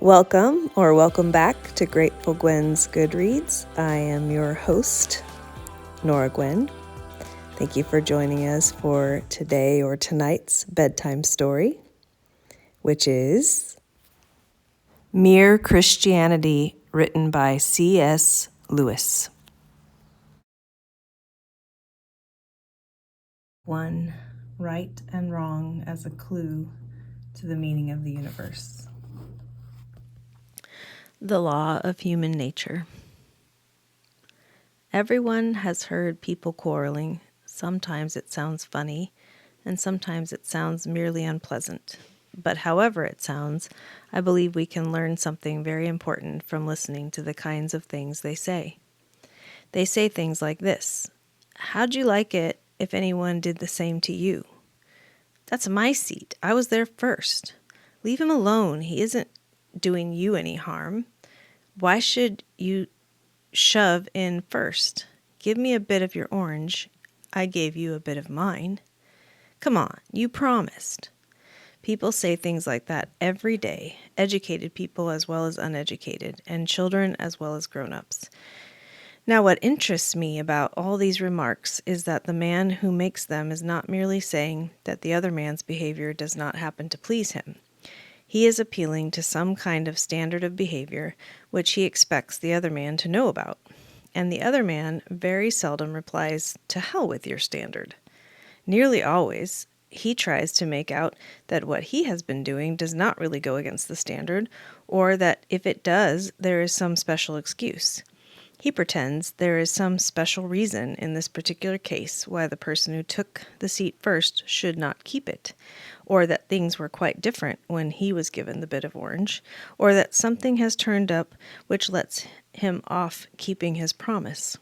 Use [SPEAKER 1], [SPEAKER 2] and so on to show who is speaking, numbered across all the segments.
[SPEAKER 1] Welcome back to Grateful Gwen's Goodreads. I am your host, Nora Gwen. Thank you for joining us for today or tonight's bedtime story, which is Mere Christianity, written by C.S. Lewis. 1. Right and wrong as a clue to the meaning of the universe. The law of human nature. Everyone has heard people quarreling. Sometimes it sounds funny, and sometimes it sounds merely unpleasant. But however it sounds, I believe we can learn something very important from listening to the kinds of things they say. They say things like this: "How'd you like it if anyone did the same to you?" "That's my seat. I was there first." "Leave him alone. He isn't doing you any harm. Why should you shove in first? Give me a bit of your orange. I gave you a bit of mine. Come on, you promised." People say things like that every day, educated people as well as uneducated, and children as well as grown-ups. Now, what interests me about all these remarks is that the man who makes them is not merely saying that the other man's behavior does not happen to please him. He is appealing to some kind of standard of behavior which he expects the other man to know about. And the other man very seldom replies, "To hell with your standard." Nearly always, he tries to make out that what he has been doing does not really go against the standard, or that if it does, there is some special excuse. He pretends there is some special reason in this particular case why the person who took the seat first should not keep it, or that things were quite different when he was given the bit of orange, or that something has turned up which lets him off keeping his promise.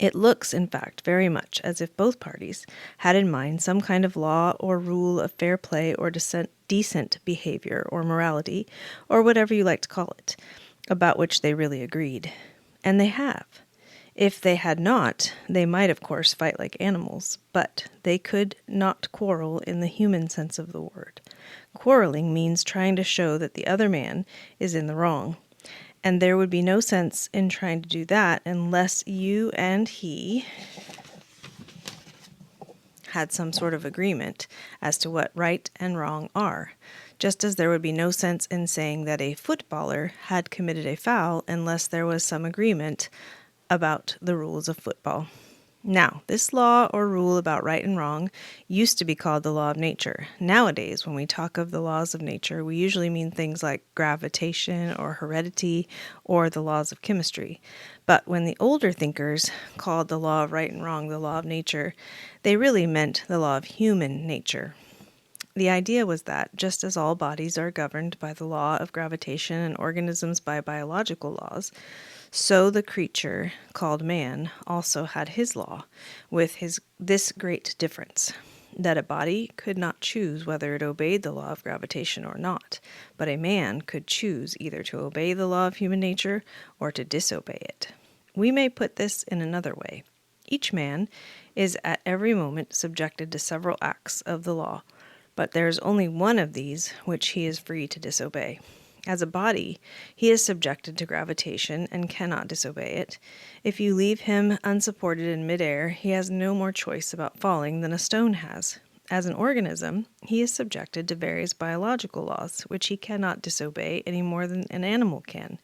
[SPEAKER 1] It looks, in fact, very much as if both parties had in mind some kind of law or rule of fair play or decent behavior or morality, or whatever you like to call it, about which they really agreed. And they have. If they had not, they might of course fight like animals, but they could not quarrel in the human sense of the word. Quarreling means trying to show that the other man is in the wrong, and there would be no sense in trying to do that unless you and he had some sort of agreement as to what right and wrong are. Just as there would be no sense in saying that a footballer had committed a foul unless there was some agreement about the rules of football. Now, this law or rule about right and wrong used to be called the law of nature. Nowadays, when we talk of the laws of nature, we usually mean things like gravitation or heredity or the laws of chemistry. But when the older thinkers called the law of right and wrong the law of nature, they really meant the law of human nature. The idea was that, just as all bodies are governed by the law of gravitation and organisms by biological laws, so the creature called man also had his law, with this great difference, that a body could not choose whether it obeyed the law of gravitation or not, but a man could choose either to obey the law of human nature or to disobey it. We may put this in another way. Each man is at every moment subjected to several acts of the law, but there is only one of these which he is free to disobey. As a body, he is subjected to gravitation and cannot disobey it. If you leave him unsupported in midair, he has no more choice about falling than a stone has. As an organism, he is subjected to various biological laws, which he cannot disobey any more than an animal can.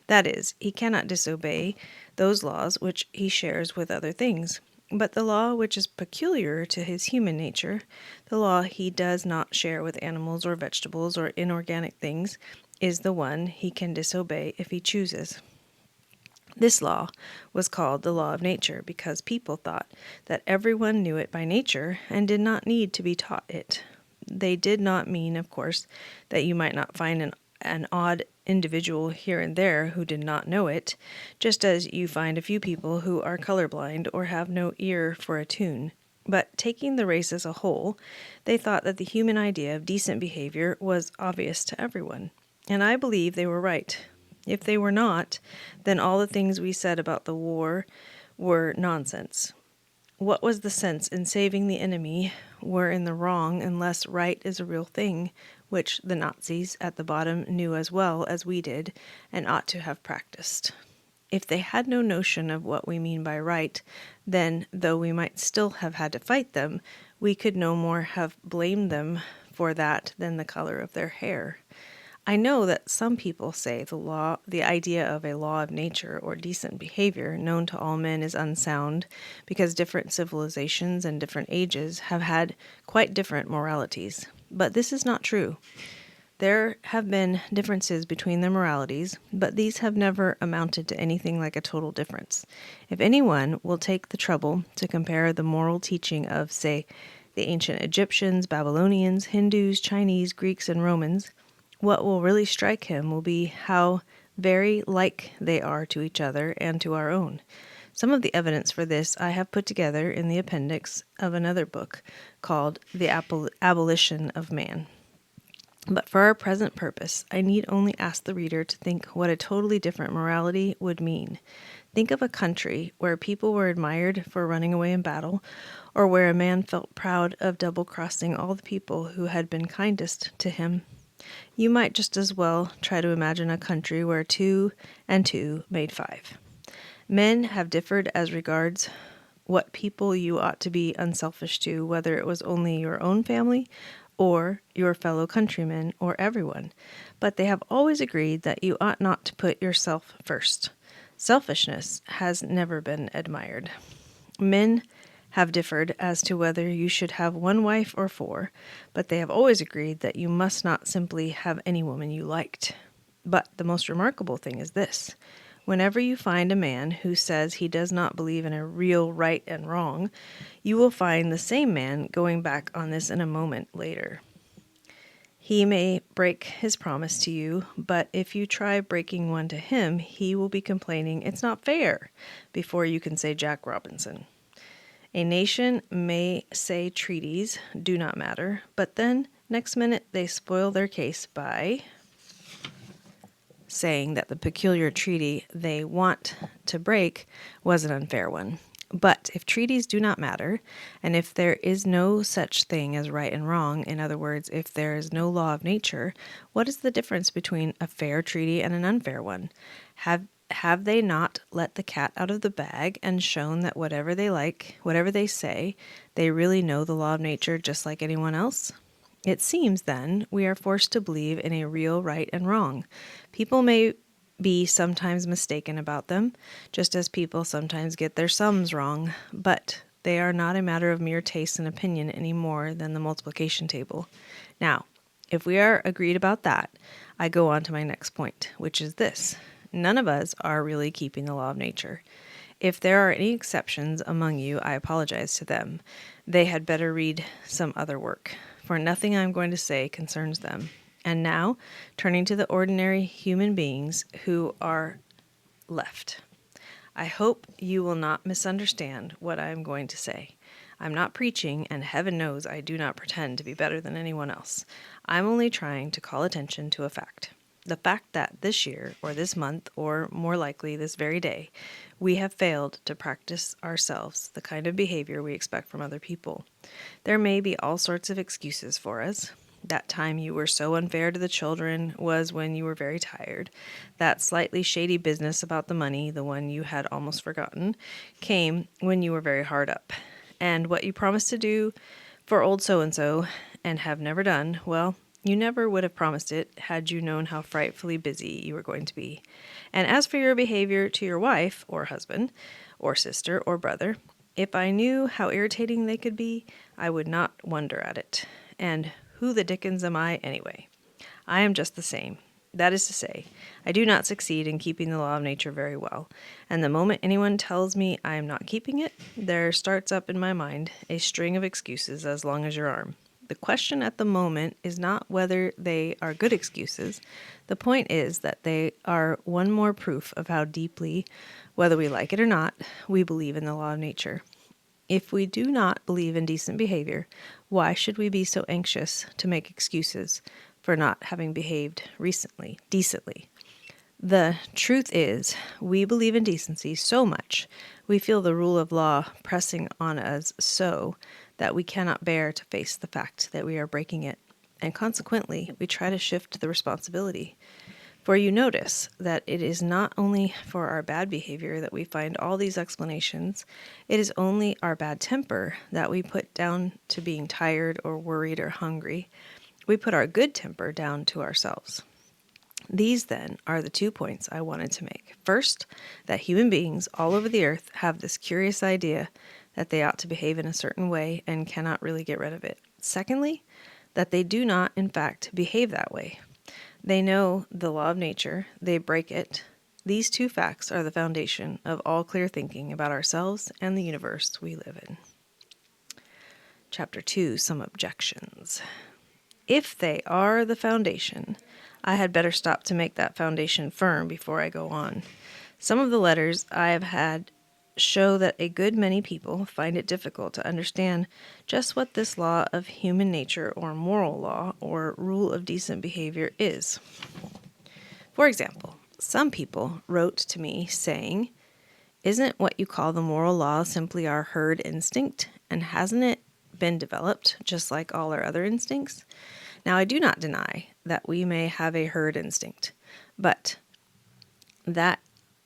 [SPEAKER 1] That is, he cannot disobey those laws which he shares with other things. But the law which is peculiar to his human nature, the law he does not share with animals or vegetables or inorganic things, is the one he can disobey if he chooses. This law was called the law of nature because people thought that everyone knew it by nature and did not need to be taught it. They did not mean, of course, that you might not find an odd individual here and there who did not know it, just as you find a few people who are colorblind or have no ear for a tune. But taking the race as a whole, they thought that the human idea of decent behavior was obvious to everyone. And I believe they were right. If they were not, then all the things we said about the war were nonsense. What was the sense in saving the enemy were in the wrong unless right is a real thing, which the Nazis at the bottom knew as well as we did and ought to have practiced. If they had no notion of what we mean by right, then, though we might still have had to fight them, we could no more have blamed them for that than the color of their hair. I know that some people say the idea of a law of nature or decent behavior known to all men is unsound because different civilizations and different ages have had quite different moralities. But this is not true. There have been differences between the moralities, but these have never amounted to anything like a total difference. If anyone will take the trouble to compare the moral teaching of, say, the ancient Egyptians, Babylonians, Hindus, Chinese, Greeks, and Romans, what will really strike him will be how very like they are to each other and to our own. Some of the evidence for this I have put together in the appendix of another book called The Abolition of Man. But for our present purpose, I need only ask the reader to think what a totally different morality would mean. Think of a country where people were admired for running away in battle, or where a man felt proud of double-crossing all the people who had been kindest to him. You might just as well try to imagine a country where 2 and 2 made 5. Men have differed as regards what people you ought to be unselfish to, whether it was only your own family or your fellow countrymen, or everyone, but they have always agreed that you ought not to put yourself first. Selfishness has never been admired. Men have differed as to whether you should have 1 wife or 4, but they have always agreed that you must not simply have any woman you liked. But the most remarkable thing is this. Whenever you find a man who says he does not believe in a real right and wrong, you will find the same man going back on this in a moment later. He may break his promise to you, but if you try breaking one to him, he will be complaining, "It's not fair," before you can say Jack Robinson. A nation may say treaties do not matter, but then next minute they spoil their case by saying that the peculiar treaty they want to break was an unfair one. But if treaties do not matter, and if there is no such thing as right and wrong, in other words, if there is no law of nature, what is the difference between a fair treaty and an unfair one? Have they not let the cat out of the bag and shown that whatever they like, whatever they say, they really know the law of nature just like anyone else? It seems, then, we are forced to believe in a real right and wrong. People may be sometimes mistaken about them, just as people sometimes get their sums wrong, but they are not a matter of mere taste and opinion any more than the multiplication table. Now, if we are agreed about that, I go on to my next point, which is this. None of us are really keeping the law of nature. If there are any exceptions among you, I apologize to them. They had better read some other work, for nothing I am going to say concerns them. And now, turning to the ordinary human beings who are left. I hope you will not misunderstand what I am going to say. I'm not preaching, and heaven knows I do not pretend to be better than anyone else. I'm only trying to call attention to a fact. The fact that this year, or this month, or more likely this very day, we have failed to practice ourselves the kind of behavior we expect from other people. There may be all sorts of excuses for us. That time you were so unfair to the children was when you were very tired. That slightly shady business about the money, the one you had almost forgotten, came when you were very hard up. And what you promised to do for old so-and-so and have never done, well, you never would have promised it had you known how frightfully busy you were going to be. And as for your behavior to your wife or husband or sister or brother, if I knew how irritating they could be, I would not wonder at it. And who the dickens am I anyway? I am just the same. That is to say, I do not succeed in keeping the law of nature very well, and the moment anyone tells me I am not keeping it, there starts up in my mind a string of excuses as long as your arm. The question at the moment is not whether they are good excuses. The point is that they are one more proof of how deeply, whether we like it or not, we believe in the law of nature. If we do not believe in decent behavior, why should we be so anxious to make excuses for not having behaved decently? The truth is, we believe in decency so much, we feel the rule of law pressing on us so that we cannot bear to face the fact that we are breaking it. and consequently, we try to shift the responsibility. For you notice that it is not only for our bad behavior that we find all these explanations, it is only our bad temper that we put down to being tired or worried or hungry. We put our good temper down to ourselves. These, then, are the 2 points I wanted to make. First, that human beings all over the earth have this curious idea that they ought to behave in a certain way and cannot really get rid of it. Secondly, that they do not, in fact, behave that way. They know the law of nature, they break it. These 2 facts are the foundation of all clear thinking about ourselves and the universe we live in. Chapter 2, Some Objections. If they are the foundation, I had better stop to make that foundation firm before I go on. Some of the letters I have had show that a good many people find it difficult to understand just what this law of human nature or moral law or rule of decent behavior is. For example, some people wrote to me saying, "Isn't what you call the moral law simply our herd instinct, and hasn't it been developed just like all our other instincts?" Now, I do not deny that we may have a herd instinct, but that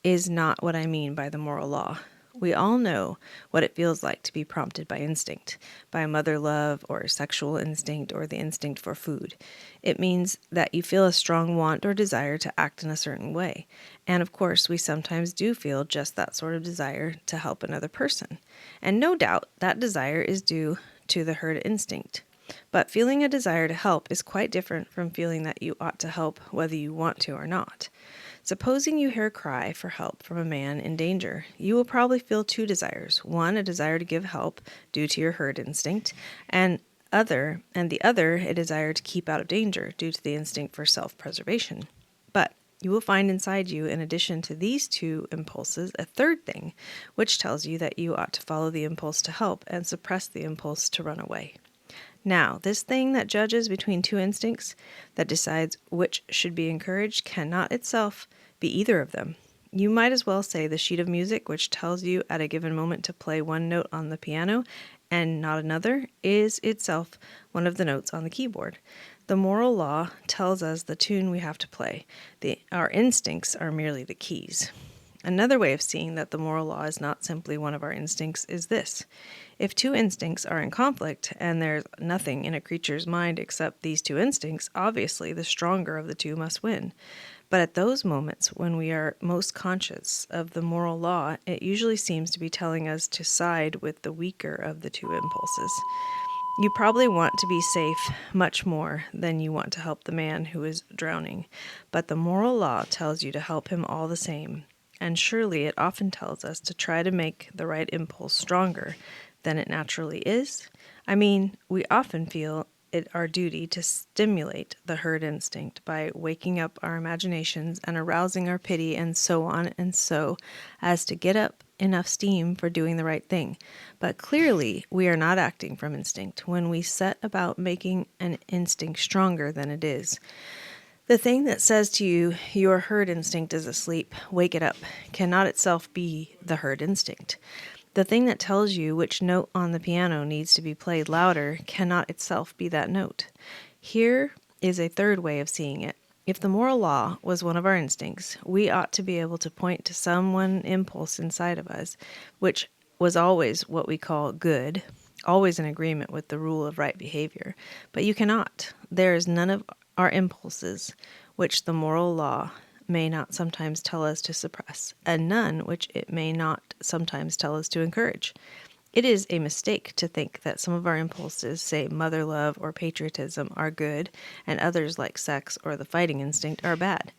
[SPEAKER 1] is not what I mean by the moral law. We all know what it feels like to be prompted by instinct, by mother love or sexual instinct or the instinct for food. It means that you feel a strong want or desire to act in a certain way. And of course, we sometimes do feel just that sort of desire to help another person. And no doubt that desire is due to the herd instinct. But feeling a desire to help is quite different from feeling that you ought to help whether you want to or not. Supposing you hear a cry for help from a man in danger, you will probably feel 2 desires. One, a desire to give help due to your herd instinct, and the other, a desire to keep out of danger due to the instinct for self-preservation. But you will find inside you, in addition to these 2 impulses, a third thing, which tells you that you ought to follow the impulse to help and suppress the impulse to run away. Now, this thing that judges between 2 instincts, that decides which should be encouraged, cannot itself be either of them. You might as well say the sheet of music which tells you at a given moment to play one note on the piano and not another is itself one of the notes on the keyboard. The moral law tells us the tune we have to play. Our instincts are merely the keys. Another way of seeing that the moral law is not simply one of our instincts is this. If 2 instincts are in conflict, and there's nothing in a creature's mind except these 2 instincts, obviously the stronger of the 2 must win. But at those moments when we are most conscious of the moral law, it usually seems to be telling us to side with the weaker of the 2 impulses. You probably want to be safe much more than you want to help the man who is drowning, but the moral law tells you to help him all the same. And surely it often tells us to try to make the right impulse stronger than it naturally is. I mean, we often feel it our duty to stimulate the herd instinct by waking up our imaginations and arousing our pity and so on and so as to get up enough steam for doing the right thing. But clearly we are not acting from instinct when we set about making an instinct stronger than it is. The thing that says to you, your herd instinct is asleep, wake it up, cannot itself be the herd instinct. The thing that tells you which note on the piano needs to be played louder cannot itself be that note. Here is a third way of seeing it. If the moral law was one of our instincts, we ought to be able to point to some one impulse inside of us, which was always what we call good, always in agreement with the rule of right behavior. But you cannot. There is none of our impulses which the moral law may not sometimes tell us to suppress, and none which it may not sometimes tell us to encourage. It is a mistake to think that some of our impulses, say mother love or patriotism, are good, and others like sex or the fighting instinct are bad.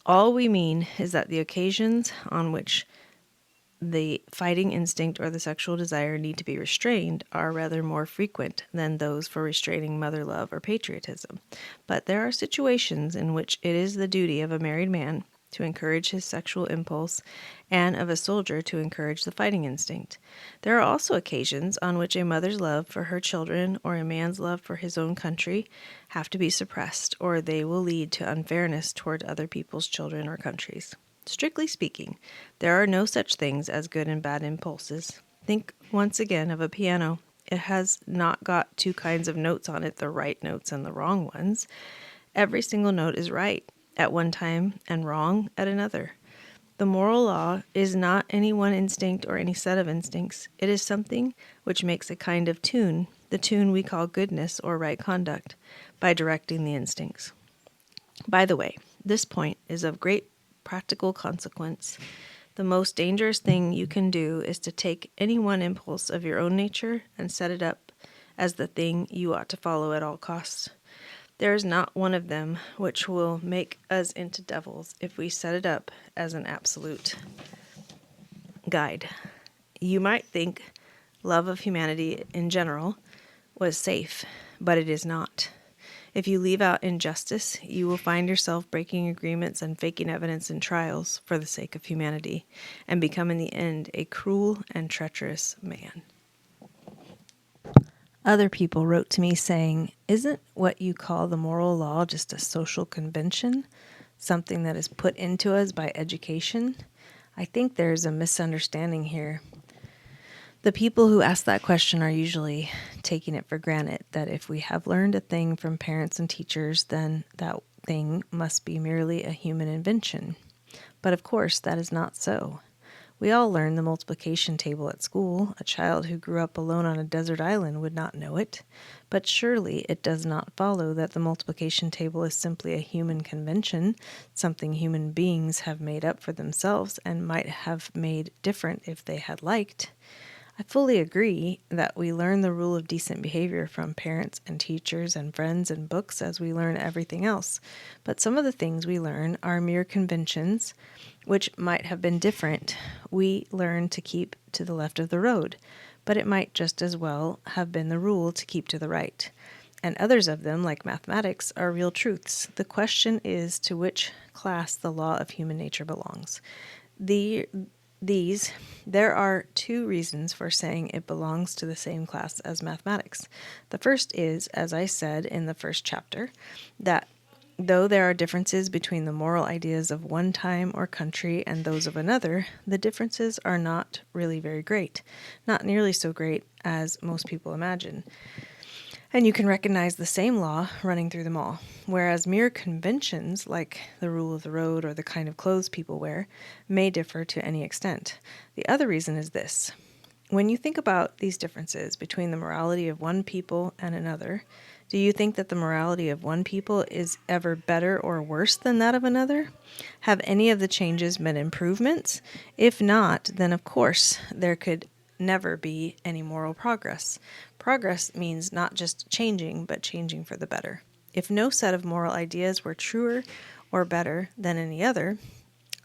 [SPEAKER 1] All we mean is that the occasions on which the fighting instinct or the sexual desire need to be restrained are rather more frequent than those for restraining mother love or patriotism. But there are situations in which it is the duty of a married man to encourage his sexual impulse and of a soldier to encourage the fighting instinct. There are also occasions on which a mother's love for her children or a man's love for his own country have to be suppressed, or they will lead to unfairness toward other people's children or countries. Strictly speaking, there are no such things as good and bad impulses. Think once again of a piano. It has not got two kinds of notes on it, the right notes and the wrong ones. Every single note is right at one time and wrong at another. The moral law is not any one instinct or any set of instincts. It is something which makes a kind of tune, the tune we call goodness or right conduct, by directing the instincts. By the way, this point is of great practical consequence. The most dangerous thing you can do is to take any one impulse of your own nature and set it up as the thing you ought to follow at all costs. There is not one of them which will make us into devils if we set it up as an absolute guide. You might think love of humanity in general was safe, but it is not. If you leave out injustice, you will find yourself breaking agreements and faking evidence in trials for the sake of humanity, and become in the end a cruel and treacherous man. Other people wrote to me saying, "Isn't what you call the moral law just a social convention, something that is put into us by education?" I think there's a misunderstanding here. The people who ask that question are usually taking it for granted that if we have learned a thing from parents and teachers, then that thing must be merely a human invention. But of course, that is not so. We all learn the multiplication table at school. A child who grew up alone on a desert island would not know it. But surely it does not follow that the multiplication table is simply a human convention, something human beings have made up for themselves and might have made different if they had liked. I fully agree that we learn the rule of decent behavior from parents and teachers and friends and books as we learn everything else. But some of the things we learn are mere conventions, which might have been different. We learn to keep to the left of the road, but it might just as well have been the rule to keep to the right. And others of them, like mathematics, are real truths. The question is to which class the law of human nature belongs. There are two reasons for saying it belongs to the same class as mathematics. The first is, as I said in the first chapter, that though there are differences between the moral ideas of one time or country and those of another, the differences are not really very great, not nearly so great as most people imagine. And you can recognize the same law running through them all, whereas mere conventions, like the rule of the road or the kind of clothes people wear, may differ to any extent. The other reason is this. When you think about these differences between the morality of one people and another, do you think that the morality of one people is ever better or worse than that of another? Have any of the changes been improvements? If not, then of course there could never be any moral progress. Progress means not just changing, but changing for the better. If no set of moral ideas were truer or better than any other,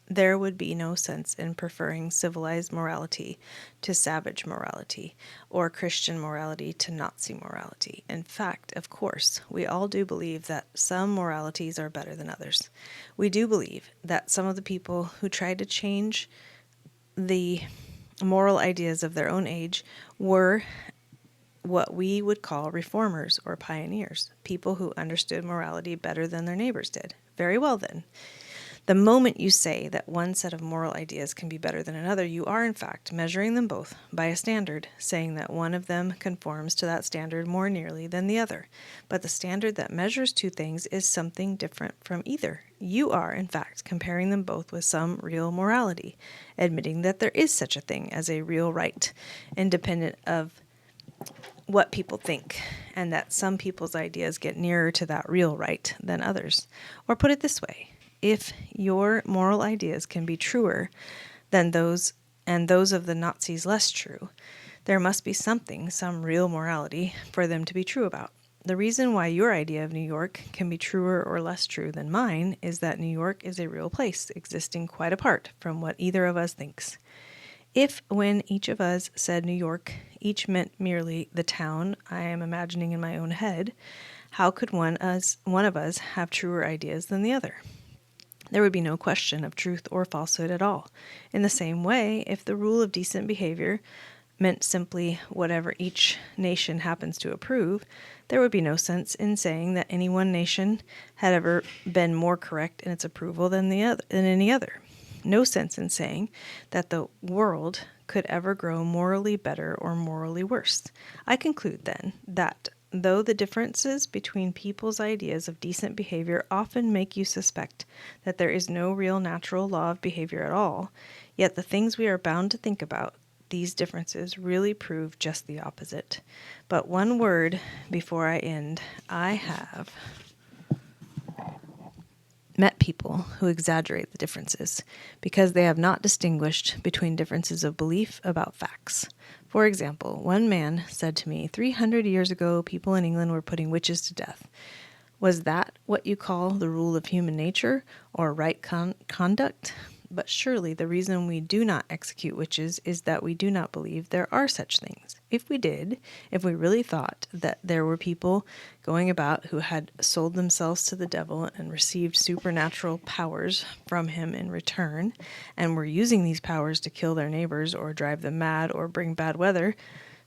[SPEAKER 1] there would be no sense in preferring civilized morality to savage morality, or Christian morality to Nazi morality. In fact, of course, we all do believe that some moralities are better than others. We do believe that some of the people who tried to change the moral ideas of their own age were what we would call reformers or pioneers, people who understood morality better than their neighbors did. Very well then. The moment you say that one set of moral ideas can be better than another, you are in fact measuring them both by a standard, saying that one of them conforms to that standard more nearly than the other. But the standard that measures two things is something different from either. You are, in fact, comparing them both with some real morality, admitting that there is such a thing as a real right, independent of what people think, and that some people's ideas get nearer to that real right than others. Or put it this way, if your moral ideas can be truer than those, and those of the Nazis less true, there must be something, some real morality, for them to be true about. The reason why your idea of New York can be truer or less true than mine is that New York is a real place, existing quite apart from what either of us thinks. If, when each of us said New York, each meant merely the town I am imagining in my own head, how could one of us have truer ideas than the other? There would be no question of truth or falsehood at all. In the same way, if the rule of decent behavior meant simply whatever each nation happens to approve, there would be no sense in saying that any one nation had ever been more correct in its approval than any other. No sense in saying that the world could ever grow morally better or morally worse. I conclude, then, that though the differences between people's ideas of decent behavior often make you suspect that there is no real natural law of behavior at all, yet the things we are bound to think about, these differences really prove just the opposite. But one word before I end. I have met people who exaggerate the differences because they have not distinguished between differences of belief about facts. For example, one man said to me, 300 years ago, people in England were putting witches to death. Was that what you call the rule of human nature or right conduct? But surely the reason we do not execute witches is that we do not believe there are such things. If we did, if we really thought that there were people going about who had sold themselves to the devil and received supernatural powers from him in return, and were using these powers to kill their neighbors or drive them mad or bring bad weather,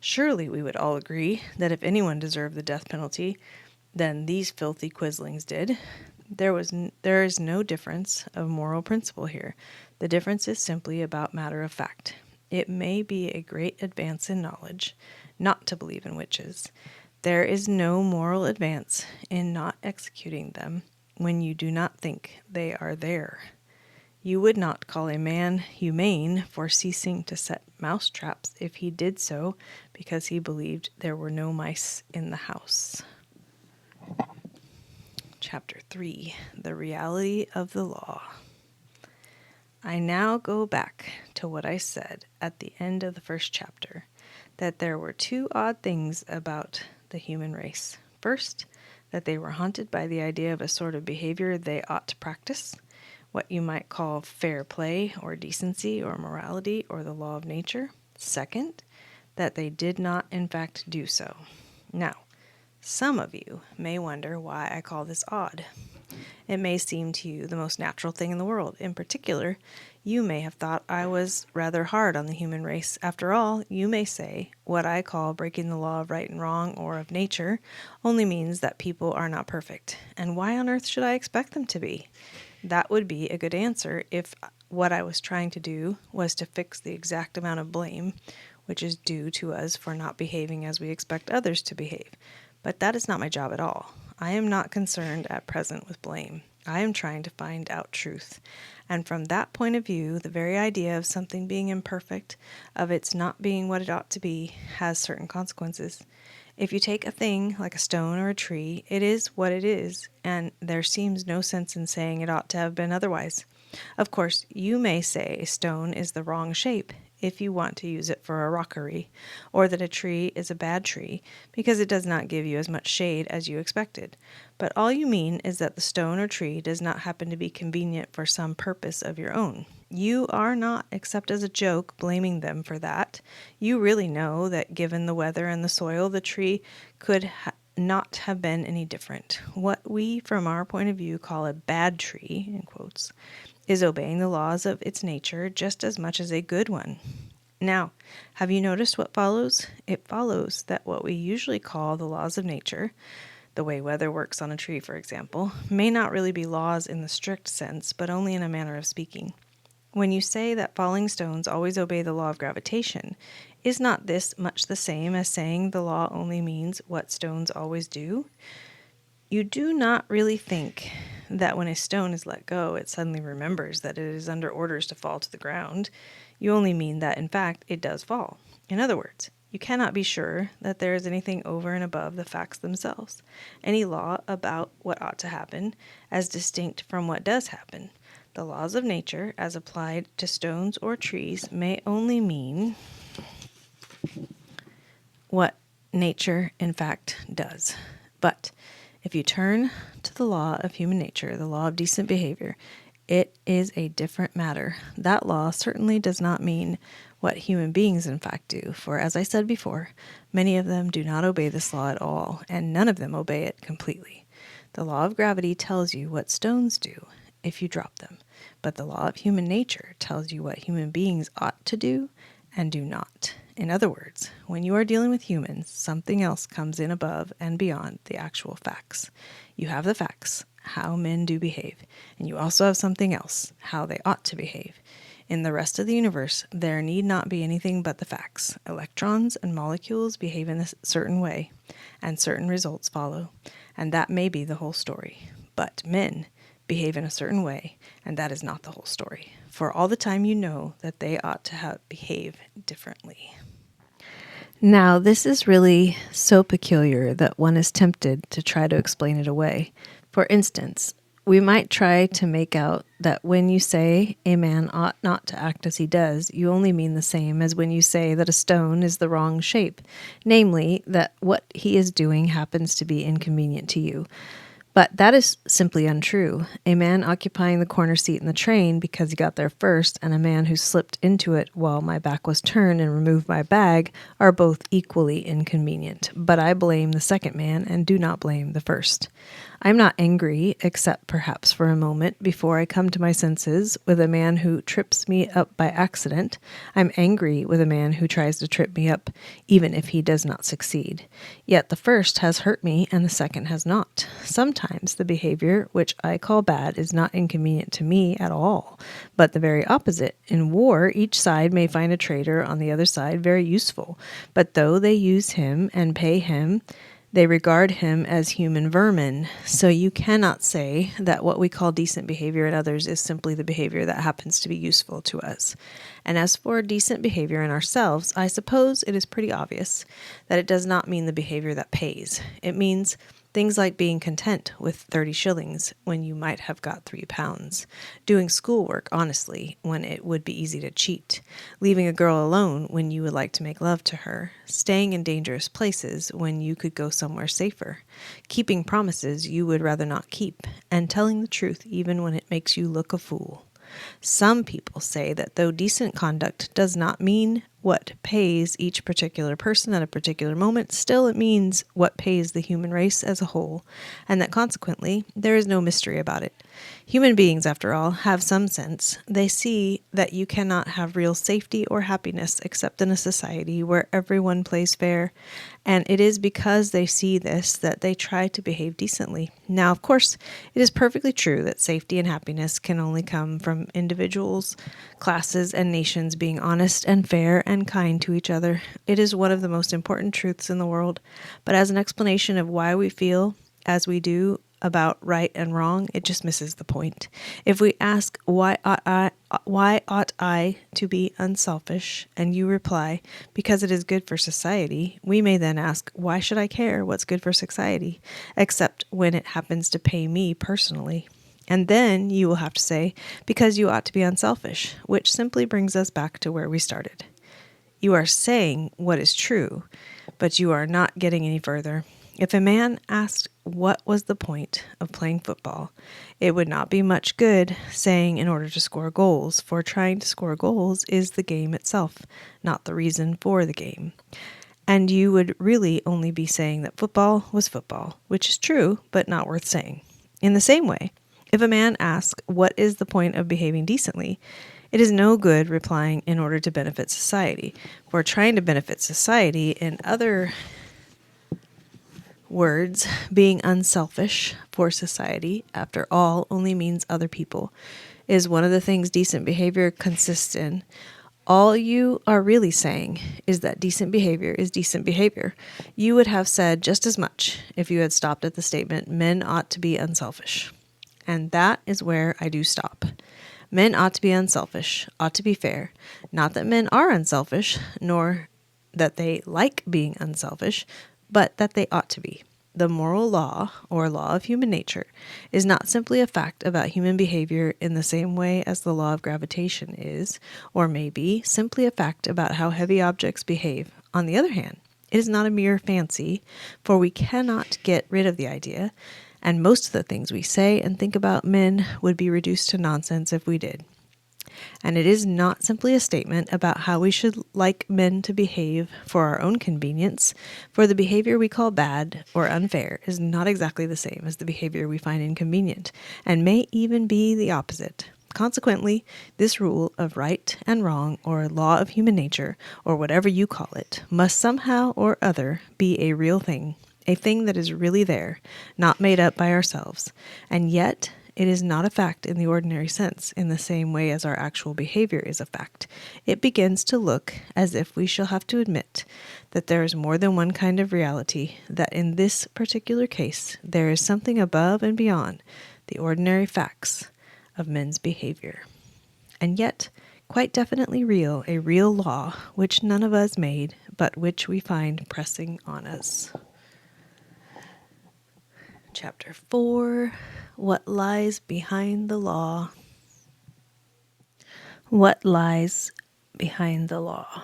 [SPEAKER 1] surely we would all agree that if anyone deserved the death penalty, then these filthy quislings did. There is no difference of moral principle here. The difference is simply about matter of fact. It may be a great advance in knowledge not to believe in witches. There is no moral advance in not executing them when you do not think they are there. You would not call a man humane for ceasing to set mouse traps if he did so because he believed there were no mice in the house. Chapter 3, The Reality of the Law. I now go back to what I said at the end of the first chapter, that there were two odd things about the human race. First, that they were haunted by the idea of a sort of behavior they ought to practice, what you might call fair play or decency or morality or the law of nature. Second, that they did not in fact do so. Now, some of you may wonder why I call this odd. It may seem to you the most natural thing in the world. In particular, you may have thought I was rather hard on the human race. After all, you may say, what I call breaking the law of right and wrong or of nature only means that people are not perfect. And why on earth should I expect them to be? That would be a good answer if what I was trying to do was to fix the exact amount of blame which is due to us for not behaving as we expect others to behave. But that is not my job at all. I am not concerned at present with blame. I am trying to find out truth. And from that point of view, the very idea of something being imperfect, of its not being what it ought to be, has certain consequences. If you take a thing like a stone or a tree, it is what it is, and there seems no sense in saying it ought to have been otherwise. Of course, you may say a stone is the wrong shape, if you want to use it for a rockery, or that a tree is a bad tree because it does not give you as much shade as you expected. But all you mean is that the stone or tree does not happen to be convenient for some purpose of your own. You are not, except as a joke, blaming them for that. You really know that given the weather and the soil, the tree could not have been any different. What we, from our point of view, call a bad tree, in quotes, is obeying the laws of its nature just as much as a good one. Now, have you noticed what follows? It follows that what we usually call the laws of nature, the way weather works on a tree, for example, may not really be laws in the strict sense, but only in a manner of speaking. When you say that falling stones always obey the law of gravitation, is not this much the same as saying the law only means what stones always do? You do not really think that when a stone is let go, it suddenly remembers that it is under orders to fall to the ground. You only mean that, in fact, it does fall. In other words, you cannot be sure that there is anything over and above the facts themselves, any law about what ought to happen, as distinct from what does happen. The laws of nature, as applied to stones or trees, may only mean what nature, in fact, does. But if you turn to the law of human nature, the law of decent behavior, it is a different matter. That law certainly does not mean what human beings in fact do, for as I said before, many of them do not obey this law at all, and none of them obey it completely. The law of gravity tells you what stones do if you drop them, but the law of human nature tells you what human beings ought to do and do not. In other words, when you are dealing with humans, something else comes in above and beyond the actual facts. You have the facts, how men do behave, and you also have something else, how they ought to behave. In the rest of the universe, there need not be anything but the facts. Electrons and molecules behave in a certain way, and certain results follow, and that may be the whole story. But men behave in a certain way, and that is not the whole story. For all the time you know that they ought to behave differently. Now, this is really so peculiar that one is tempted to try to explain it away. For instance, we might try to make out that when you say a man ought not to act as he does, you only mean the same as when you say that a stone is the wrong shape, namely, that what he is doing happens to be inconvenient to you. But that is simply untrue. A man occupying the corner seat in the train because he got there first, and a man who slipped into it while my back was turned and removed my bag are both equally inconvenient. But I blame the second man and do not blame the first. I am not angry, except perhaps for a moment before I come to my senses, with a man who trips me up by accident. I'm angry with a man who tries to trip me up, even if he does not succeed. Yet the first has hurt me and the second has not. Sometimes the behavior which I call bad is not inconvenient to me at all, but the very opposite. In war, each side may find a traitor on the other side very useful, but though they use him and pay him, they regard him as human vermin. So you cannot say that what we call decent behavior in others is simply the behavior that happens to be useful to us. And as for decent behavior in ourselves, I suppose it is pretty obvious that it does not mean the behavior that pays. It means things like being content with 30 shillings when you might have got 3 pounds, doing schoolwork honestly when it would be easy to cheat, leaving a girl alone when you would like to make love to her, staying in dangerous places when you could go somewhere safer, keeping promises you would rather not keep, and telling the truth even when it makes you look a fool. Some people say that though decent conduct does not mean what pays each particular person at a particular moment, still it means what pays the human race as a whole, and that consequently there is no mystery about it. Human beings, after all, have some sense. They see that you cannot have real safety or happiness except in a society where everyone plays fair, and it is because they see this that they try to behave decently. Now, of course, it is perfectly true that safety and happiness can only come from individuals, classes, and nations being honest and fair and kind to each other. It is one of the most important truths in the world, but as an explanation of why we feel as we do about right and wrong, it just misses the point. If we ask, why ought I to be unselfish? And you reply, because it is good for society, we may then ask, why should I care what's good for society, except when it happens to pay me personally? And then you will have to say, because you ought to be unselfish, which simply brings us back to where we started. You are saying what is true, but you are not getting any further. If a man asked what was the point of playing football, it would not be much good saying in order to score goals, for trying to score goals is the game itself, not the reason for the game. And you would really only be saying that football was football, which is true, but not worth saying. In the same way, if a man asks what is the point of behaving decently, it is no good replying in order to benefit society, for trying to benefit society, in other words, being unselfish for society, after all, only means other people, is one of the things decent behavior consists in. All you are really saying is that decent behavior is decent behavior. You would have said just as much if you had stopped at the statement, men ought to be unselfish. And that is where I do stop. Men ought to be unselfish, ought to be fair. Not that men are unselfish, nor that they like being unselfish, but that they ought to be. The moral law, or law of human nature, is not simply a fact about human behavior in the same way as the law of gravitation is, or may be, simply a fact about how heavy objects behave. On the other hand, it is not a mere fancy, for we cannot get rid of the idea, and most of the things we say and think about men would be reduced to nonsense if we did. And it is not simply a statement about how we should like men to behave for our own convenience, for the behavior we call bad or unfair is not exactly the same as the behavior we find inconvenient, and may even be the opposite. Consequently, this rule of right and wrong, or law of human nature, or whatever you call it, must somehow or other be a real thing, a thing that is really there, not made up by ourselves, and yet it is not a fact in the ordinary sense, in the same way as our actual behavior is a fact. It begins to look as if we shall have to admit that there is more than one kind of reality, that in this particular case there is something above and beyond the ordinary facts of men's behavior. And yet, quite definitely real, a real law, which none of us made, but which we find pressing on us. Chapter 4, What Lies Behind the Law. What lies behind the law?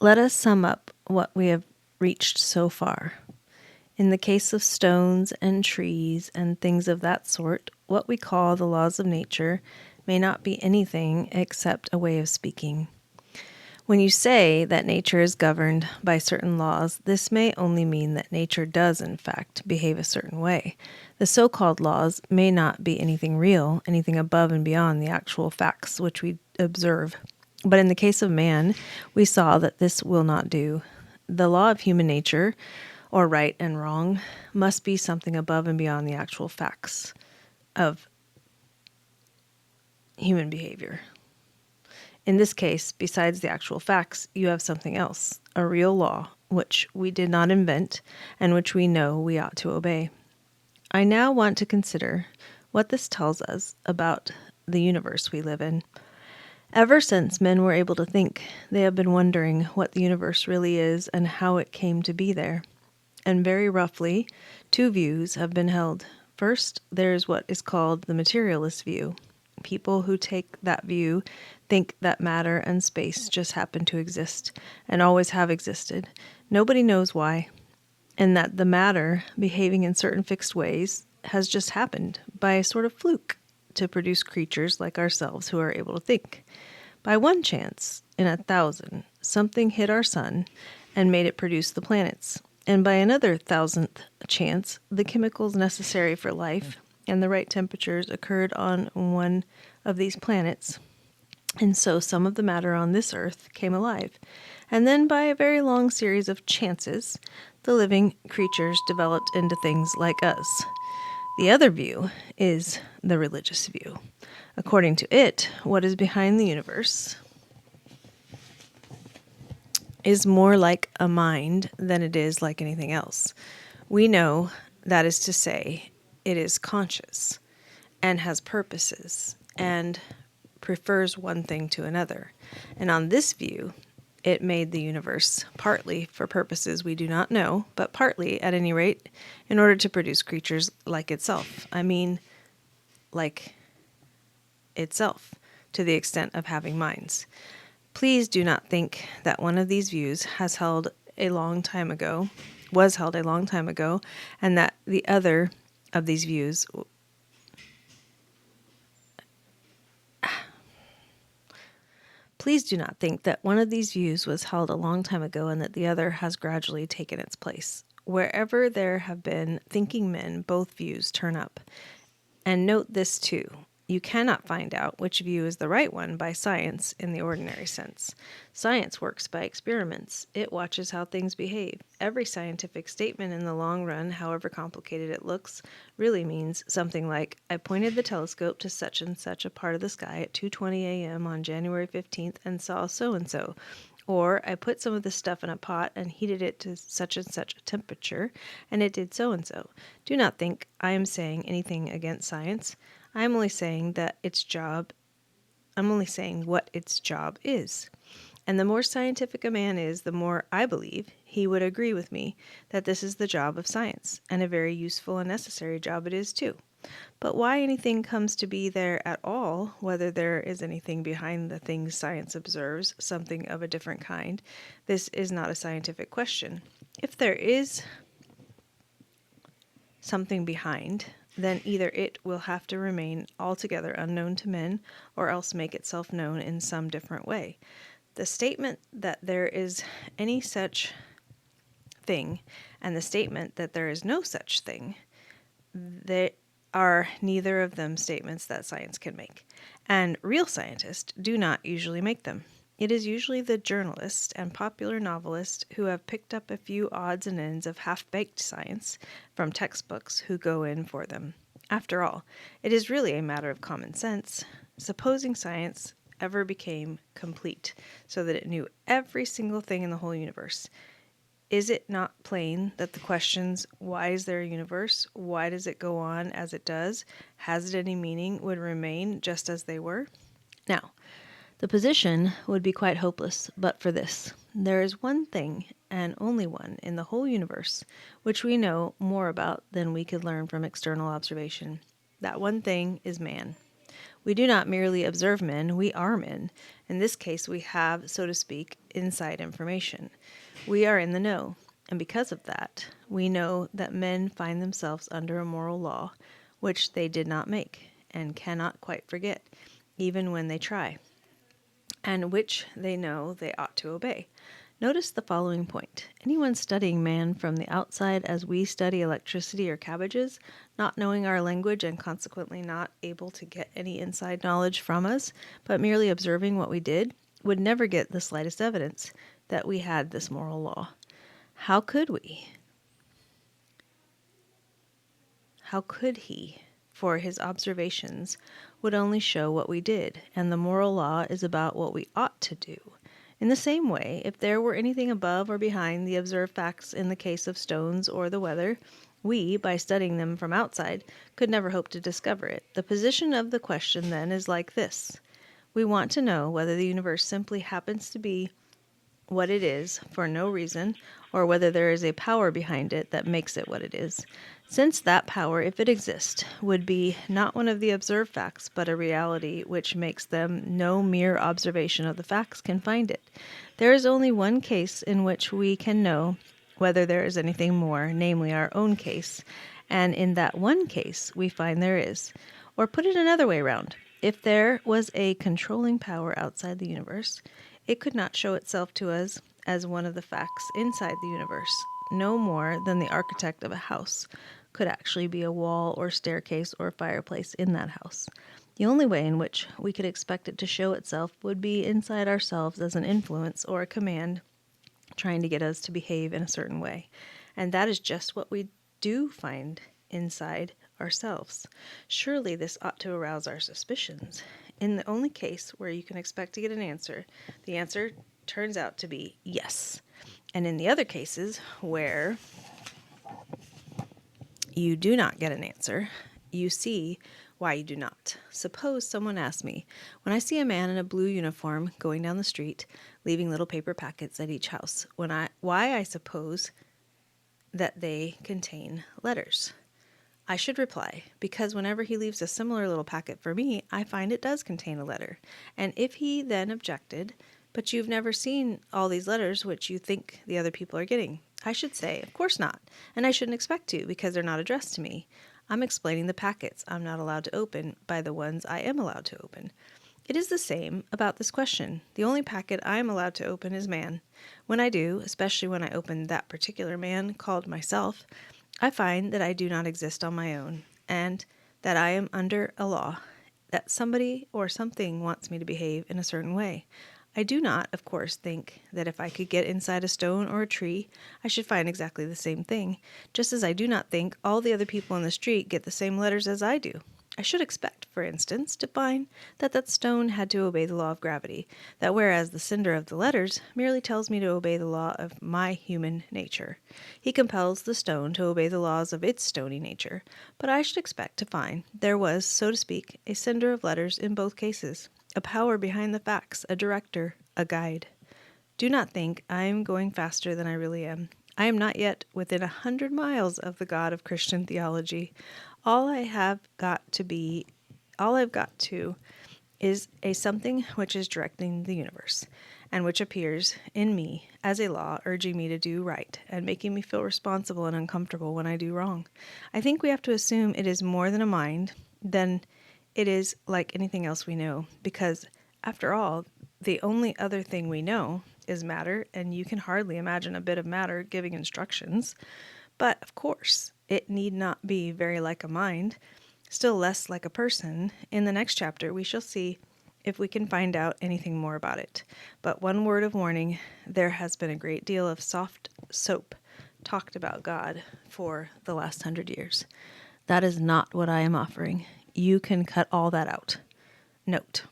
[SPEAKER 1] Let us sum up what we have reached so far. In the case of stones and trees and things of that sort, what we call the laws of nature may not be anything except a way of speaking. When you say that nature is governed by certain laws, this may only mean that nature does, in fact, behave a certain way. The so-called laws may not be anything real, anything above and beyond the actual facts which we observe. But in the case of man, we saw that this will not do. The law of human nature, or right and wrong, must be something above and beyond the actual facts of human behavior. In this case, besides the actual facts, you have something else, a real law, which we did not invent and which we know we ought to obey. I now want to consider what this tells us about the universe we live in. Ever since men were able to think, they have been wondering what the universe really is and how it came to be there. And very roughly, two views have been held. First, there is what is called the materialist view. People who take that view think that matter and space just happen to exist and always have existed. Nobody knows why. And that the matter, behaving in certain fixed ways, has just happened by a sort of fluke to produce creatures like ourselves who are able to think. By one chance in 1,000, something hit our sun and made it produce the planets. And by another 1,000th chance, the chemicals necessary for life and the right temperatures occurred on one of these planets. And so some of the matter on this earth came alive. And then by a very long series of chances, the living creatures developed into things like us. The other view is the religious view. According to it, what is behind the universe is more like a mind than it is like anything else. We know, that is to say, it is conscious and has purposes and prefers one thing to another. And on this view, it made the universe partly for purposes we do not know, but partly, at any rate, in order to produce creatures like itself. I mean, like itself, to the extent of having minds. Please do not think that one of these views was held a long time ago, and that the other of these views Please do not think that one of these views was held a long time ago and that the other has gradually taken its place. Wherever there have been thinking men, both views turn up. And note this too. You cannot find out which view is the right one by science in the ordinary sense. Science works by experiments. It watches how things behave. Every scientific statement in the long run, however complicated it looks, really means something like, I pointed the telescope to such and such a part of the sky at 2:20 a.m. on January 15th and saw so-and-so. Or, I put some of this stuff in a pot and heated it to such and such a temperature, and it did so-and-so. Do not think I am saying anything against science. I'm only saying what its job is. And the more scientific a man is, the more I believe he would agree with me that this is the job of science, and a very useful and necessary job it is too. But why anything comes to be there at all, whether there is anything behind the things science observes, something of a different kind, this is not a scientific question. If there is something behind, then either it will have to remain altogether unknown to men, or else make itself known in some different way. The statement that there is any such thing, and the statement that there is no such thing, they are neither of them statements that science can make. And real scientists do not usually make them. It is usually the journalists and popular novelists who have picked up a few odds and ends of half-baked science from textbooks who go in for them. After all, it is really a matter of common sense. Supposing science ever became complete, so that it knew every single thing in the whole universe, is it not plain that the questions, why is there a universe, why does it go on as it does, has it any meaning, would remain just as they were? Now, the position would be quite hopeless but for this. There is one thing, and only one, in the whole universe which we know more about than we could learn from external observation. That one thing is man. We do not merely observe men, we are men. In this case, we have, so to speak, inside information. We are in the know, and because of that, we know that men find themselves under a moral law, which they did not make, and cannot quite forget, even when they try, and which they know they ought to obey. Notice the following point. Anyone studying man from the outside as we study electricity or cabbages, not knowing our language and consequently not able to get any inside knowledge from us, but merely observing what we did, would never get the slightest evidence that we had this moral law. How could we? How could he? For his observations would only show what we did, and the moral law is about what we ought to do. In the same way, if there were anything above or behind the observed facts in the case of stones or the weather, we, by studying them from outside, could never hope to discover it. The position of the question, then, is like this. We want to know whether the universe simply happens to be what it is for no reason, or whether there is a power behind it that makes it what it is. Since that power, if it exists, would be not one of the observed facts, but a reality which makes them no mere observation of the facts can find it. There is only one case in which we can know whether there is anything more, namely our own case, and in that one case we find there is. Or put it another way round, if there was a controlling power outside the universe, it could not show itself to us as one of the facts inside the universe, no more than the architect of a house could actually be a wall or staircase or fireplace in that house. The only way in which we could expect it to show itself would be inside ourselves as an influence or a command trying to get us to behave in a certain way. And that is just what we do find inside ourselves. Surely this ought to arouse our suspicions. In the only case where you can expect to get an answer, the answer turns out to be yes. And in the other cases where you do not get an answer, you see why you do not. Suppose someone asks me, when I see a man in a blue uniform going down the street, leaving little paper packets at each house, why I suppose that they contain letters. I should reply, because whenever he leaves a similar little packet for me, I find it does contain a letter. And if he then objected, but you've never seen all these letters which you think the other people are getting, I should say, of course not, and I shouldn't expect to, because they're not addressed to me. I'm explaining the packets I'm not allowed to open by the ones I am allowed to open. It is the same about this question. The only packet I am allowed to open is man. When I do, especially when I open that particular man called myself, I find that I do not exist on my own, and that I am under a law, that somebody or something wants me to behave in a certain way. I do not, of course, think that if I could get inside a stone or a tree, I should find exactly the same thing, just as I do not think all the other people in the street get the same letters as I do. I should expect, for instance, to find that that stone had to obey the law of gravity, that whereas the sender of the letters merely tells me to obey the law of my human nature, he compels the stone to obey the laws of its stony nature, but I should expect to find there was, so to speak, a sender of letters in both cases, a power behind the facts, a director, a guide. Do not think I am going faster than I really am. I am not yet within 100 miles of the God of Christian theology. All I've got to is a something which is directing the universe, and which appears in me as a law urging me to do right, and making me feel responsible and uncomfortable when I do wrong. I think we have to assume it is more than a mind, than it is like anything else we know, because, after all, the only other thing we know is matter, and you can hardly imagine a bit of matter giving instructions. But, of course, it need not be very like a mind, still less like a person. In the next chapter, we shall see if we can find out anything more about it. But one word of warning, there has been a great deal of soft soap talked about God for the last 100 years. That is not what I am offering. You can cut all that out. Note: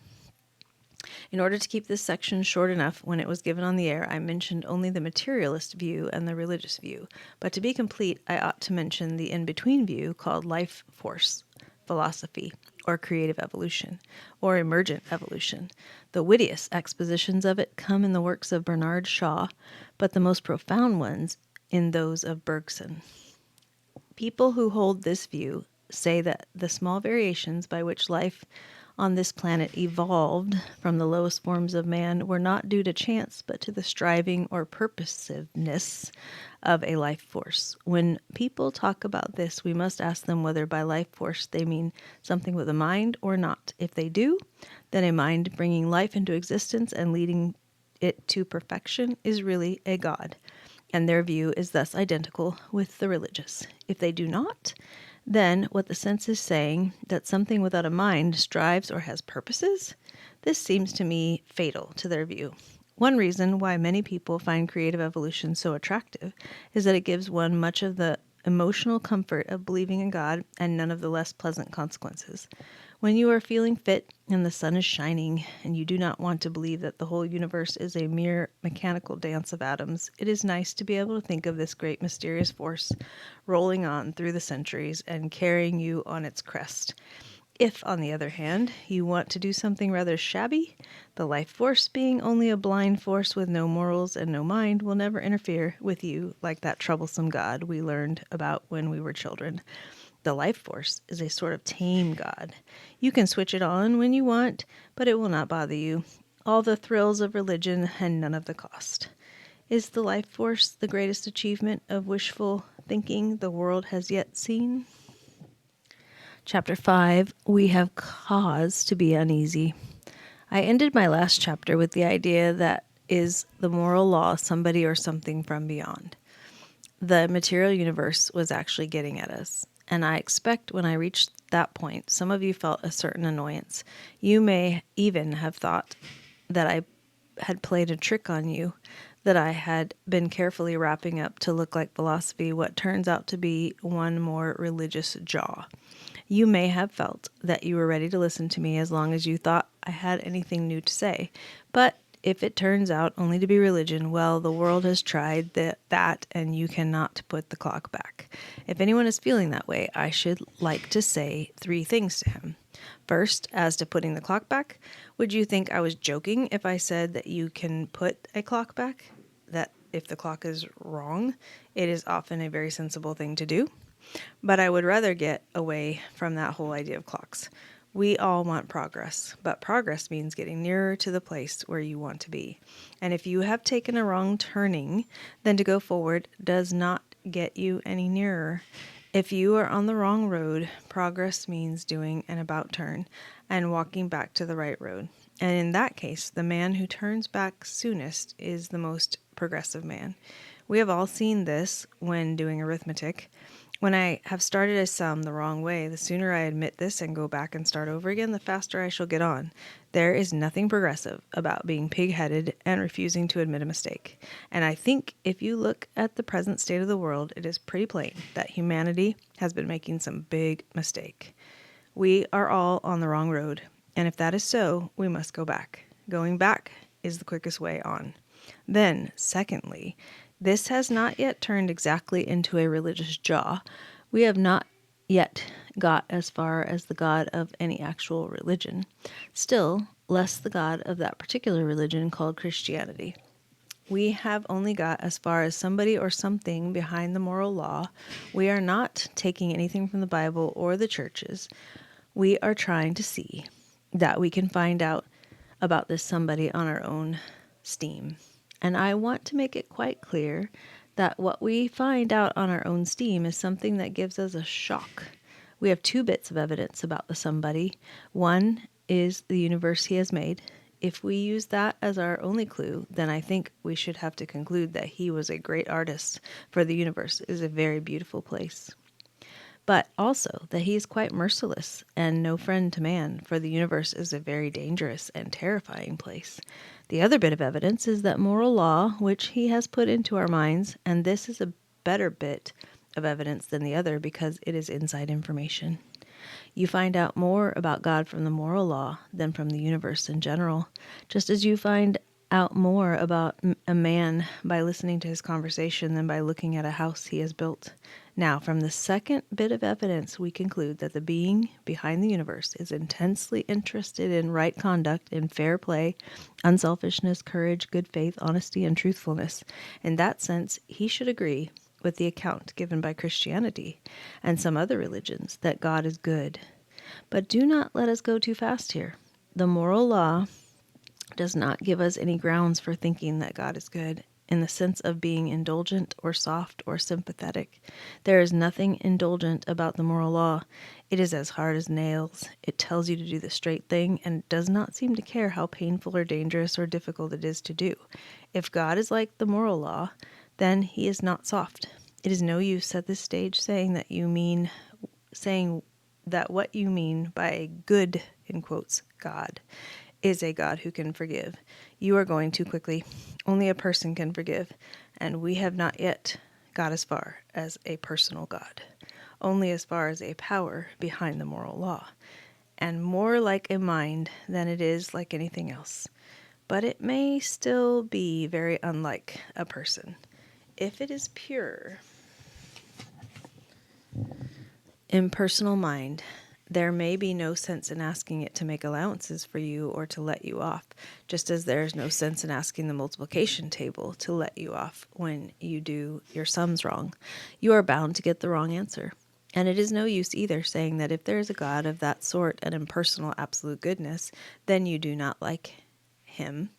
[SPEAKER 1] in order to keep this section short enough, when it was given on the air, I mentioned only the materialist view and the religious view. But to be complete, I ought to mention the in-between view called life force philosophy, or creative evolution, or emergent evolution. The wittiest expositions of it come in the works of Bernard Shaw, but the most profound ones in those of Bergson. People who hold this view say that the small variations by which life on this planet evolved from the lowest forms of man were not due to chance, but to the striving or purposiveness of a life force. When people talk about this, we must ask them whether by life force they mean something with a mind or not. If they do, then a mind bringing life into existence and leading it to perfection is really a god, and their view is thus identical with the religious. If they do not, then what the sense is saying, that something without a mind strives or has purposes, this seems to me fatal to their view. One reason why many people find creative evolution so attractive is that it gives one much of the emotional comfort of believing in God and none of the less pleasant consequences. When you are feeling fit and the sun is shining and you do not want to believe that the whole universe is a mere mechanical dance of atoms, it is nice to be able to think of this great mysterious force rolling on through the centuries and carrying you on its crest. If, on the other hand, you want to do something rather shabby, the life force, being only a blind force with no morals and no mind, will never interfere with you like that troublesome god we learned about when we were children. The life force is a sort of tame god. You can switch it on when you want, but it will not bother you. All the thrills of religion and none of the cost. Is the life force the greatest achievement of wishful thinking the world has yet seen? Chapter 5, we have cause to be uneasy. I ended my last chapter with the idea that is the moral law somebody or something from beyond. The material universe was actually getting at us. And I expect when I reached that point, some of you felt a certain annoyance. You may even have thought that I had played a trick on you, that I had been carefully wrapping up to look like philosophy what turns out to be one more religious jaw. You may have felt that you were ready to listen to me as long as you thought I had anything new to say. But if it turns out only to be religion, well, the world has tried that, and you cannot put the clock back. If anyone is feeling that way, I should like to say 3 things to him. First, as to putting the clock back, would you think I was joking if I said that you can put a clock back? That if the clock is wrong, it is often a very sensible thing to do? But I would rather get away from that whole idea of clocks. We all want progress, but progress means getting nearer to the place where you want to be. And if you have taken a wrong turning, then to go forward does not get you any nearer. If you are on the wrong road, progress means doing an about turn and walking back to the right road. And in that case, the man who turns back soonest is the most progressive man. We have all seen this when doing arithmetic. When I have started a sum the wrong way, the sooner I admit this and go back and start over again, the faster I shall get on. There is nothing progressive about being pig-headed and refusing to admit a mistake. And I think if you look at the present state of the world, it is pretty plain that humanity has been making some big mistake. We are all on the wrong road, and if that is so, we must go back. Going back is the quickest way on. Then, secondly, this has not yet turned exactly into a religious jaw. We have not yet got as far as the God of any actual religion. Still, less the God of that particular religion called Christianity. We have only got as far as somebody or something behind the moral law. We are not taking anything from the Bible or the churches. We are trying to see that we can find out about this somebody on our own steam. And I want to make it quite clear that what we find out on our own steam is something that gives us a shock. We have 2 bits of evidence about the somebody. One is the universe he has made. If we use that as our only clue, then I think we should have to conclude that he was a great artist, for the universe is a very beautiful place. But also that he is quite merciless and no friend to man, for the universe is a very dangerous and terrifying place. The other bit of evidence is that moral law, which he has put into our minds, and this is a better bit of evidence than the other because it is inside information. You find out more about God from the moral law than from the universe in general, just as you find out more about a man by listening to his conversation than by looking at a house he has built. Now, from the second bit of evidence, we conclude that the being behind the universe is intensely interested in right conduct, in fair play, unselfishness, courage, good faith, honesty, and truthfulness. In that sense, he should agree with the account given by Christianity and some other religions that God is good. But do not let us go too fast here. The moral law does not give us any grounds for thinking that God is good in the sense of being indulgent or soft or sympathetic. There is nothing indulgent about the moral law. It is as hard as nails. It tells you to do the straight thing and does not seem to care how painful or dangerous or difficult it is to do. If God is like the moral law, then he is not soft. It is no use at this stage saying that what you mean by a good, in quotes, God is a God who can forgive. You are going too quickly. Only a person can forgive, and we have not yet got as far as a personal God, only as far as a power behind the moral law, and more like a mind than it is like anything else. But it may still be very unlike a person. If it is pure, impersonal mind, there may be no sense in asking it to make allowances for you or to let you off, just as there is no sense in asking the multiplication table to let you off when you do your sums wrong. You are bound to get the wrong answer. And it is no use either saying that if there is a God of that sort, an impersonal absolute goodness, then you do not like him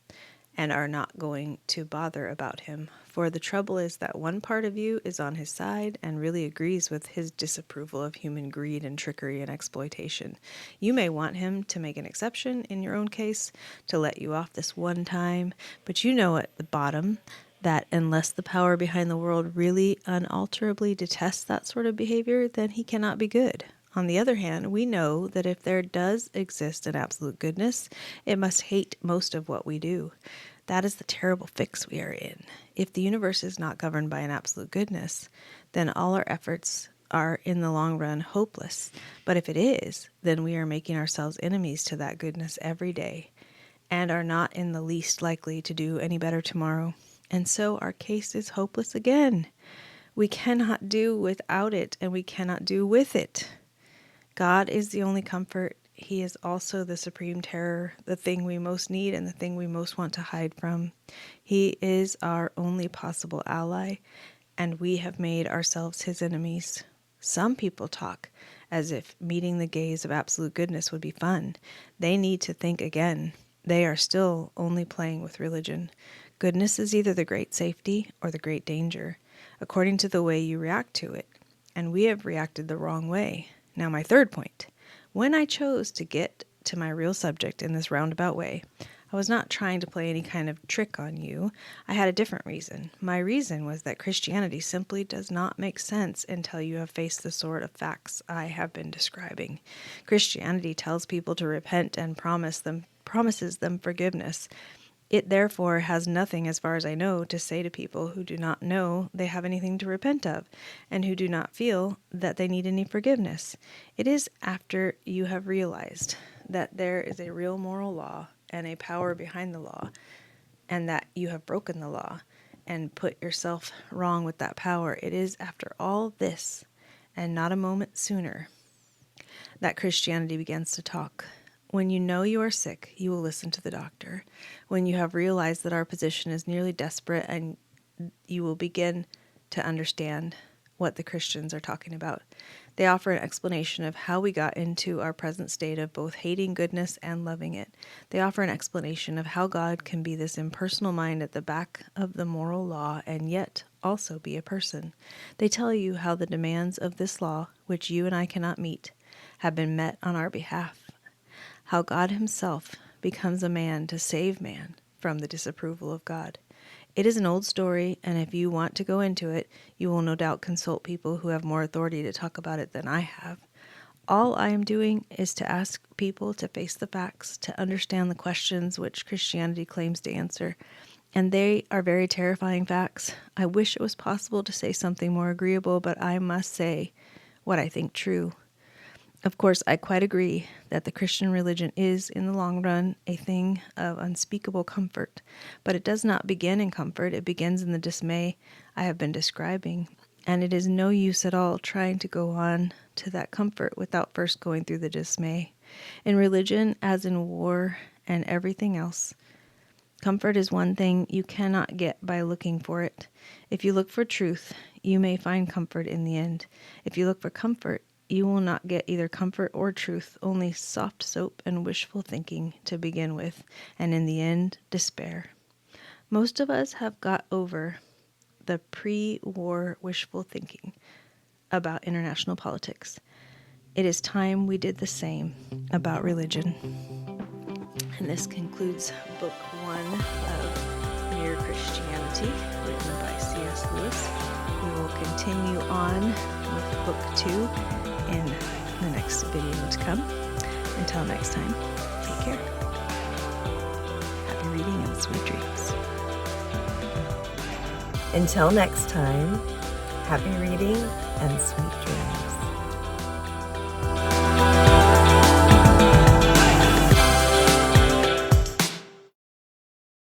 [SPEAKER 1] and are not going to bother about him. For the trouble is that one part of you is on his side and really agrees with his disapproval of human greed and trickery and exploitation. You may want him to make an exception in your own case, to let you off this one time, but you know at the bottom that unless the power behind the world really unalterably detests that sort of behavior, then he cannot be good. On the other hand, we know that if there does exist an absolute goodness, it must hate most of what we do. That is the terrible fix we are in. If the universe is not governed by an absolute goodness, then all our efforts are in the long run hopeless. But if it is, then we are making ourselves enemies to that goodness every day and are not in the least likely to do any better tomorrow. And so our case is hopeless again. We cannot do without it, and we cannot do with it. God is the only comfort. He is also the supreme terror, the thing we most need and the thing we most want to hide from. He is our only possible ally, and we have made ourselves his enemies. Some people talk as if meeting the gaze of absolute goodness would be fun. They need to think again. They are still only playing with religion. Goodness is either the great safety or the great danger, according to the way you react to it. And we have reacted the wrong way. Now, my third point. When I chose to get to my real subject in this roundabout way, I was not trying to play any kind of trick on you. I had a different reason. My reason was that Christianity simply does not make sense until you have faced the sort of facts I have been describing. Christianity tells people to repent and promises them forgiveness. It therefore has nothing, as far as I know, to say to people who do not know they have anything to repent of, and who do not feel that they need any forgiveness. It is after you have realized that there is a real moral law and a power behind the law, and that you have broken the law and put yourself wrong with that power. It is after all this, and not a moment sooner, that Christianity begins to talk. When you know you are sick, you will listen to the doctor. When you have realized that our position is nearly desperate, and you will begin to understand what the Christians are talking about. They offer an explanation of how we got into our present state of both hating goodness and loving it. They offer an explanation of how God can be this impersonal mind at the back of the moral law and yet also be a person. They tell you how the demands of this law, which you and I cannot meet, have been met on our behalf. How God himself becomes a man to save man from the disapproval of God. It is an old story, and if you want to go into it, you will no doubt consult people who have more authority to talk about it than I have. All I am doing is to ask people to face the facts, to understand the questions which Christianity claims to answer, And they are very terrifying facts. I wish it was possible to say something more agreeable, but I must say what I think true. Of course, I quite agree that the Christian religion is, in the long run, a thing of unspeakable comfort. But it does not begin in comfort. It begins in the dismay I have been describing. And it is no use at all trying to go on to that comfort without first going through the dismay. In religion, as in war and everything else, comfort is one thing you cannot get by looking for it. If you look for truth, you may find comfort in the end. If you look for comfort, you will not get either comfort or truth, only soft soap and wishful thinking to begin with, and in the end, despair. Most of us have got over the pre-war wishful thinking about international politics. It is time we did the same about religion. And this concludes Book 1 of Mere Christianity, written by C.S. Lewis. We will continue on with Book 2 in the next video to come. Until next time, take care. Happy reading and sweet dreams.
[SPEAKER 2] Until next time, happy reading and sweet dreams.